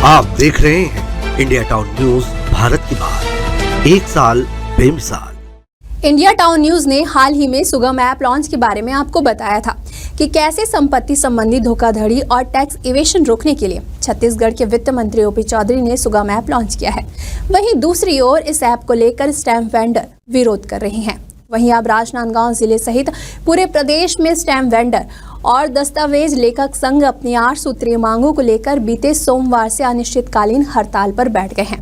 आप देख रहे हैं इंडिया टाउन न्यूज, भारत की बात, एक साल बेमिसाल। इंडिया टाउन न्यूज ने हाल ही में सुगम ऐप लॉन्च के बारे में आपको बताया था कि कैसे संपत्ति संबंधी धोखाधड़ी और टैक्स इवेशन रोकने के लिए छत्तीसगढ़ के वित्त मंत्री ओपी चौधरी ने सुगम ऐप लॉन्च किया है। वहीं दूसरी ओर इस ऐप को लेकर स्टैम्प वेंडर विरोध कर रहे हैं। वहीं अब राजनांदगांव जिले सहित पूरे प्रदेश में स्टैम्प वेंडर और दस्तावेज लेखक संघ अपनी 8 सूत्रीय मांगों को लेकर बीते सोमवार से अनिश्चितकालीन हड़ताल पर बैठ गए हैं।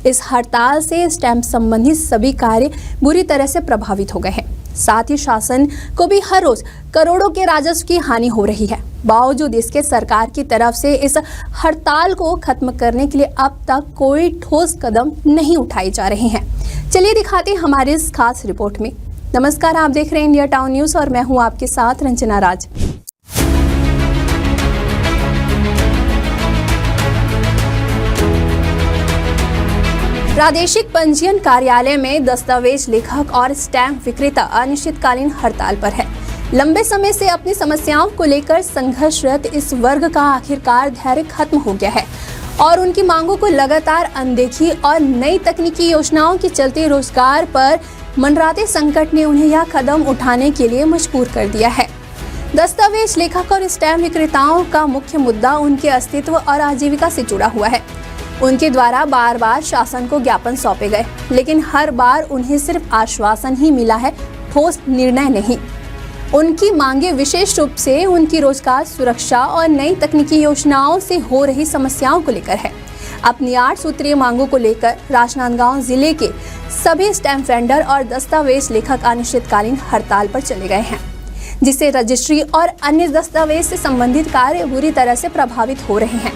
इस हड़ताल से स्टैम्प संबंधी सभी कार्य बुरी तरह से प्रभावित हो गए हैं। साथ ही शासन को भी हर रोज करोड़ों के राजस्व की हानि हो रही है। बावजूद इसके सरकार की तरफ से इस हड़ताल को खत्म करने के लिए अब तक कोई ठोस कदम नहीं उठाए जा रहे हैं। चलिए दिखाते हैं हमारे इस खास रिपोर्ट में। नमस्कार, आप देख रहे हैं इंडिया टाउन न्यूज और मैं हूं आपके साथ रंजना राज। प्रादेशिक पंजीयन कार्यालय में दस्तावेज लेखक और स्टैम्प विक्रेता अनिश्चितकालीन हड़ताल पर है। लंबे समय से अपनी समस्याओं को लेकर संघर्षरत इस वर्ग का आखिरकार धैर्य खत्म हो गया है और उनकी मांगों को लगातार अनदेखी और नई तकनीकी योजनाओं के चलते रोजगार पर मंडराते संकट ने उन्हें यह कदम उठाने के लिए मजबूर कर दिया है। दस्तावेज लेखक और स्टैम्प विक्रेताओं का मुख्य मुद्दा उनके अस्तित्व और आजीविका से जुड़ा हुआ है। उनके द्वारा बार बार शासन को ज्ञापन सौंपे गए, लेकिन हर बार उन्हें सिर्फ आश्वासन ही मिला है, ठोस निर्णय नहीं। उनकी मांगे विशेष रूप से उनकी रोजगार सुरक्षा और नई तकनीकी योजनाओं से हो रही समस्याओं को लेकर है। अपनी 8 सूत्रीय मांगों को लेकर राजनांदगांव जिले के सभी स्टैम्प वेंडर और दस्तावेज लेखक अनिश्चितकालीन हड़ताल पर चले गए हैं, जिससे रजिस्ट्री और अन्य दस्तावेज से संबंधित कार्य बुरी तरह से प्रभावित हो रहे हैं।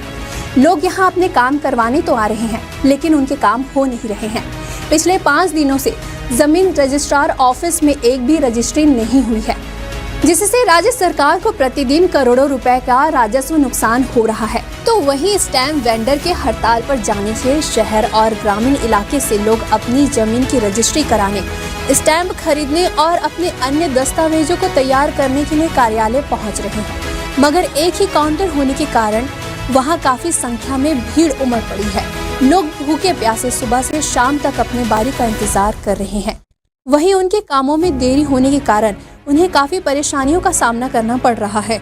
लोग यहाँ अपने काम करवाने तो आ रहे हैं, लेकिन उनके काम हो नहीं रहे हैं। पिछले 5 दिनों से जमीन रजिस्ट्रार ऑफिस में एक भी रजिस्ट्री नहीं हुई है, जिससे राज्य सरकार को प्रतिदिन करोड़ों रुपए का राजस्व नुकसान हो रहा है। तो वहीं स्टैम्प वेंडर के हड़ताल पर जाने से शहर और ग्रामीण इलाके से लोग अपनी जमीन की रजिस्ट्री कराने, स्टैम्प खरीदने और अपने अन्य दस्तावेजों को तैयार करने के लिए कार्यालय पहुंच रहे हैं। मगर एक ही काउंटर होने के कारण वहां काफी संख्या में भीड़ उमड़ पड़ी है। लोग भूखे प्यासे सुबह से शाम तक अपने बारी का इंतजार कर रहे हैं। वहीं उनके कामों में देरी होने के कारण उन्हें काफी परेशानियों का सामना करना पड़ रहा है।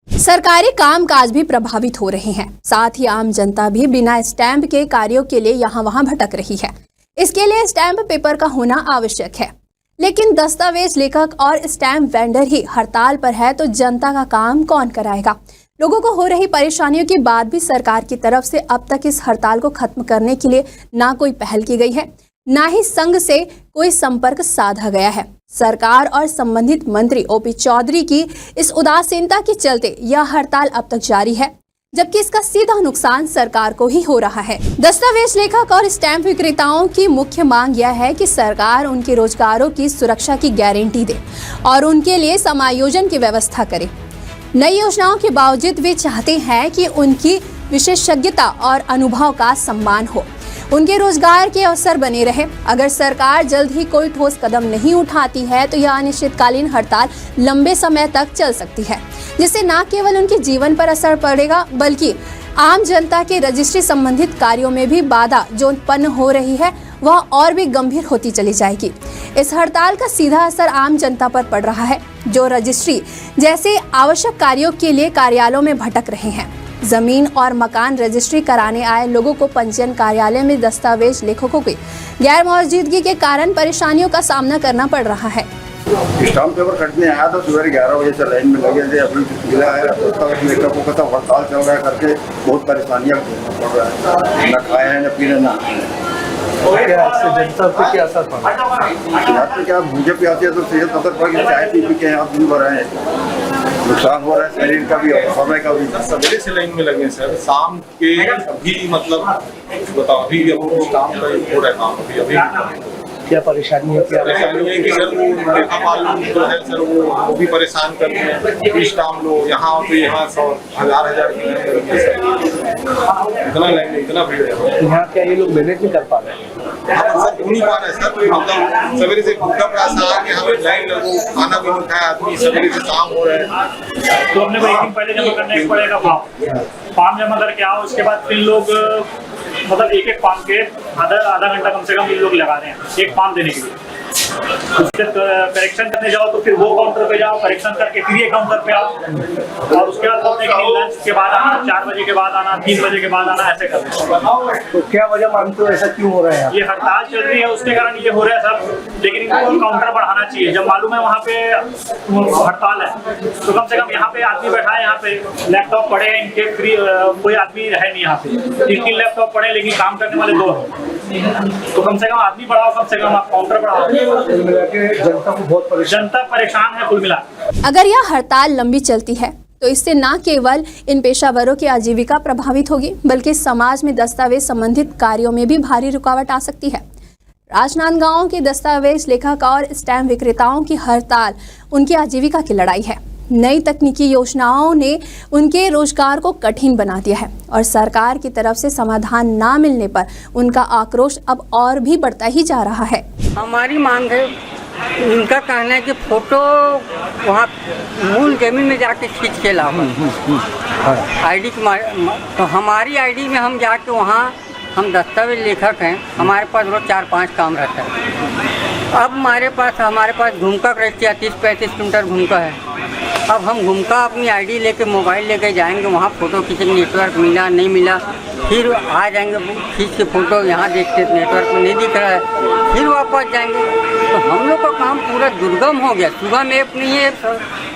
सरकारी कामकाज भी प्रभावित हो रहे हैं। साथ ही आम जनता भी बिना स्टैम्प के कार्यों के लिए यहाँ वहाँ भटक रही है। इसके लिए स्टैम्प पेपर का होना आवश्यक है, लेकिन दस्तावेज लेखक और स्टैम्प वेंडर ही हड़ताल पर है तो जनता का काम कौन कराएगा। लोगों को हो रही परेशानियों के बाद भी सरकार की तरफ से अब तक इस हड़ताल को खत्म करने के लिए ना कोई पहल की गई है, ना ही संघ से कोई संपर्क साधा गया है। सरकार और संबंधित मंत्री ओपी चौधरी की इस उदासीनता के चलते यह हड़ताल अब तक जारी है, जबकि इसका सीधा नुकसान सरकार को ही हो रहा है। दस्तावेज लेखक और स्टैम्प विक्रेताओं की मुख्य मांग यह है कि सरकार उनके रोजगारों की सुरक्षा की गारंटी दे और उनके लिए समायोजन की व्यवस्था करे। नई योजनाओं के बावजूद वे चाहते हैं कि उनकी विशेषज्ञता और अनुभव का सम्मान हो, उनके रोजगार के अवसर बने रहे। अगर सरकार जल्द ही कोई ठोस कदम नहीं उठाती है तो यह अनिश्चितकालीन हड़ताल लंबे समय तक चल सकती है, जिससे न केवल उनके जीवन पर असर पड़ेगा बल्कि आम जनता के रजिस्ट्री संबंधित कार्यों में भी बाधा जो उत्पन्न हो रही है वह और भी गंभीर होती चली जाएगी। इस हड़ताल का सीधा असर आम जनता पर पड़ रहा है, जो रजिस्ट्री जैसे आवश्यक कार्यों के लिए कार्यालयों में भटक रहे हैं। जमीन और मकान रजिस्ट्री कराने आए लोगों को पंजीयन कार्यालय में दस्तावेज लेखकों की गैर मौजूदगी के कारण परेशानियों का सामना करना पड़ रहा है। स्टाम्प पेपर खरीदने आया था, सुबह 11 बजे से लाइन में लगे थे। अभी मिला है दस्तावेज लेखकों का तो हड़ताल चल रहा है करके बहुत परेशानियाँ पड़ रहा है। न खाए हैं, न पीने, न जनता पे क्या असर पड़ा? क्या भूखे प्यासे तो सेहत असर पड़ गया। चाय पी के यहाँ दिन भर रहे हैं, नुकसान हो रहा है शरीर का भी और समय का भी। सवेरे से लाइन में लगे सर, शाम के अभी मतलब बताओ अभी काम का हो रहा है काम अभी क्या परेशानी है? क्या परेशानी है कि सर वो लेखापाल जो है सर वो भी परेशान करते हैं। स्टाम्प लो यहाँ तो यहाँ 100,000 इतना लाइन इतना भीड़ है। यहाँ क्या ये लोग मैनेज नहीं कर पा रहे हैं? यहाँ पर सर हो नहीं पा रहा है सर। मतलब सवेरे से भूखा प्यासा आके यहाँ पे लाइन लगो, खाना भी नहीं खाया आदमी, सवेरे से शाम हो रहा है। तो अपने को एक दिन पहले जमा करना पड़ेगा फॉर्म जमा करके आओ, उसके बाद फिर लोग मतलब एक फॉर्म के आधा घंटा कम से कम इन लोग लगा रहे हैं एक फॉर्म देने के लिए। उसके करेक्शन करने जाओ तो फिर वो काउंटर पे जाओ, करेक्शन करके फिर ये काउंटर पे आओ, और उसके बाद बोलते हैं कि लंच के बाद आना, 4 बजे के बाद आना, 3 बजे के बाद आना, ऐसे करते। तो क्या वजह मानते हो ऐसा क्यों हो रहा है? ये हड़ताल चल रही है उसके कारण ये हो रहा है सर, लेकिन इनको काउंटर बढ़ाना चाहिए। जब मालूम है वहाँ पे हड़ताल है तो कम से कम यहाँ पे आदमी बैठा है, यहाँ पे लैपटॉप पड़े हैं इनके, फ्री कोई आदमी है नहीं यहाँ पे, 3 लैपटॉप पड़े लेकिन काम करने वाले 2 हैं। तो कम से कम आदमी बढ़ाओ, कम से कम आप काउंटर बढ़ाओ। जनता को बहुत जनता परेशान है कुल मिला। अगर यह हड़ताल लंबी चलती है तो इससे न केवल इन पेशावरों की आजीविका प्रभावित होगी, बल्कि समाज में दस्तावेज संबंधित कार्यों में भी भारी रुकावट आ सकती है। राजनांदगांव के दस्तावेज लेखक और स्टैम्प विक्रेताओं की हड़ताल उनकी आजीविका की लड़ाई है। नई तकनीकी योजनाओं ने उनके रोजगार को कठिन बना दिया है और सरकार की तरफ से समाधान ना मिलने पर उनका आक्रोश अब और भी बढ़ता ही जा रहा है। हमारी मांग है, इनका कहना है कि फोटो वहाँ मूल जमीन में जाके खींच के लाओ आईडी तो हमारी आईडी में हम जाके वहाँ, हम दस्तावेज लेखक हैं, हमारे पास रोज 4-5 काम रहता है। अब हमारे पास घूमका रहती है, 30-35 किलोमीटर घूमका है। अब हम घूमका अपनी आईडी लेके मोबाइल लेके जाएंगे वहाँ, फ़ोटो खींचेंगे, नेटवर्क मिला नहीं मिला, फिर आ जाएंगे खींच के फ़ोटो, यहाँ देखते नेटवर्क में नहीं दिख रहा है, फिर वापस जाएंगे। तो हम लोग का काम पूरा दुर्गम हो गया। सुबह में ऐप नहीं है,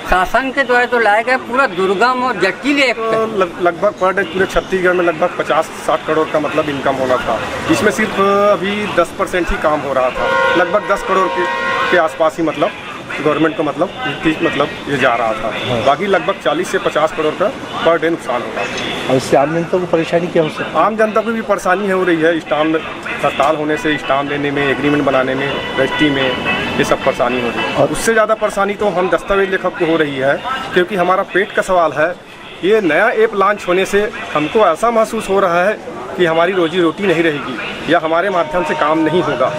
शासन के द्वारा तो लाया गया, पूरा दुर्गम और जटिल ऐप है। लगभग पर डे पूरे छत्तीसगढ़ में लगभग 50-60 करोड़ का मतलब इनकम होना था। इसमें सिर्फ अभी 10% ही काम हो रहा था। लगभग 10 करोड़ के आसपास ही मतलब गवर्नमेंट को मतलब ये जा रहा था। बाकी लगभग 40 से 50 करोड़ का पर डे नुकसान हो रहा था। और इससे आम जनता को परेशानी क्या हो सकती है? आम जनता को भी परेशानी हो रही है। स्टाम्प हड़ताल होने से स्टाम्प लेने में, एग्रीमेंट बनाने में, रजिस्ट्री में, ये सब परेशानी हो रही है। और उससे ज़्यादा परेशानी तो हम दस्तावेज लेखक को हो रही है, क्योंकि हमारा पेट का सवाल है। ये नया ऐप लॉन्च होने से हमको ऐसा महसूस हो रहा है कि हमारी रोजी रोटी नहीं रहेगी या हमारे माध्यम से काम नहीं होगा।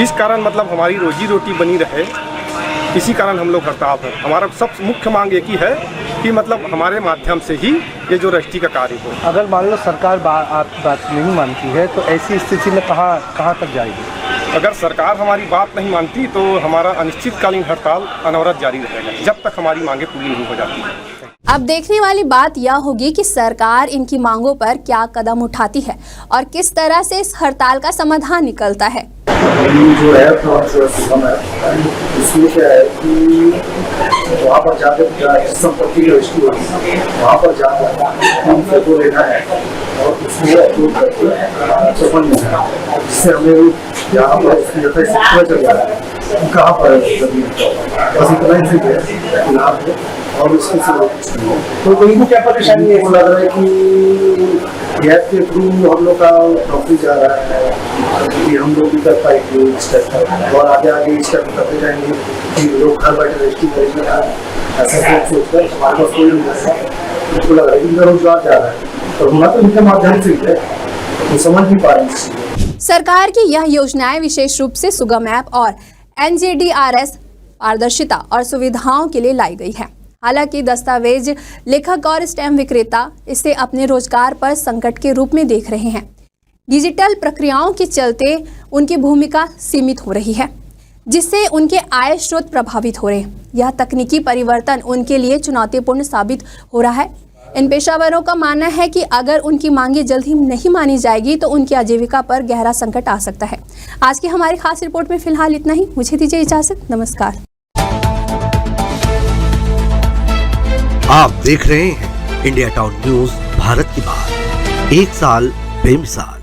इस कारण मतलब हमारी रोजी रोटी बनी रहे, इसी कारण हम लोग हड़ताल हैं। हमारा सब मुख्य मांग एक ही है कि मतलब हमारे माध्यम से ही ये जो रजिस्ट्री का कार्य हो। अगर मान लो सरकार आपकी बात नहीं मानती है तो ऐसी स्थिति में कहाँ तक जाएगी? अगर सरकार हमारी बात नहीं मानती तो हमारा अनिश्चितकालीन हड़ताल अनवरत जारी रहेगा जब तक हमारी मांगें पूरी नहीं हो जाती है। अब देखने वाली बात यह होगी कि सरकार इनकी मांगों पर क्या कदम उठाती है और किस तरह से इस हड़ताल का समाधान निकलता है। जो है इसमें क्या है कि वहाँ पर जाकर संपत्ति की रजिस्ट्री होगी, वहाँ पर जाकर फोटो लेना है और उसमें अपलोड करके चपन लेना है, जिससे हमें यहाँ पर पता चल रहा है कहाँ पर जमीन, बस इतना ही ठीक है यहाँ पे। और उसके तो इनको क्या परेशानी है? लग रहा है कि ऐप के थ्रू हम लोग का नौकरी जा रहा है कि हम लोग भी कर पाएंगे स्टेप, और आगे स्टेप करते जाएंगे कि लोग घर बैठे रजिस्ट्री करेंगे। ऐसा सोचकर हमारे पास कोई नहीं, उनको लग रहा है कि बेरोजगार जा रहा है और होना तो इनके माध्यम से है, वो समझ नहीं पा रहे। सरकार की यह योजनाएं विशेष रूप से सुगम ऐप और NJDRS पारदर्शिता और सुविधाओं के लिए लाई गई है। हालांकि दस्तावेज लेखक और स्टैम्प विक्रेता इसे अपने रोजगार पर संकट के रूप में देख रहे हैं। डिजिटल प्रक्रियाओं के चलते उनकी भूमिका सीमित हो रही है, जिससे उनके आय स्रोत प्रभावित हो रहे हैं। यह तकनीकी परिवर्तन उनके लिए चुनौतीपूर्ण साबित हो रहा है। इन पेशावरों का मानना है कि अगर उनकी मांगे जल्द ही नहीं मानी जाएगी तो उनकी आजीविका पर गहरा संकट आ सकता है। आज की हमारी खास रिपोर्ट में फिलहाल इतना ही। मुझे दीजिए इजाजत। नमस्कार। आप देख रहे हैं इंडिया टाउन न्यूज, भारत की बात, एक साल बेमिसाल।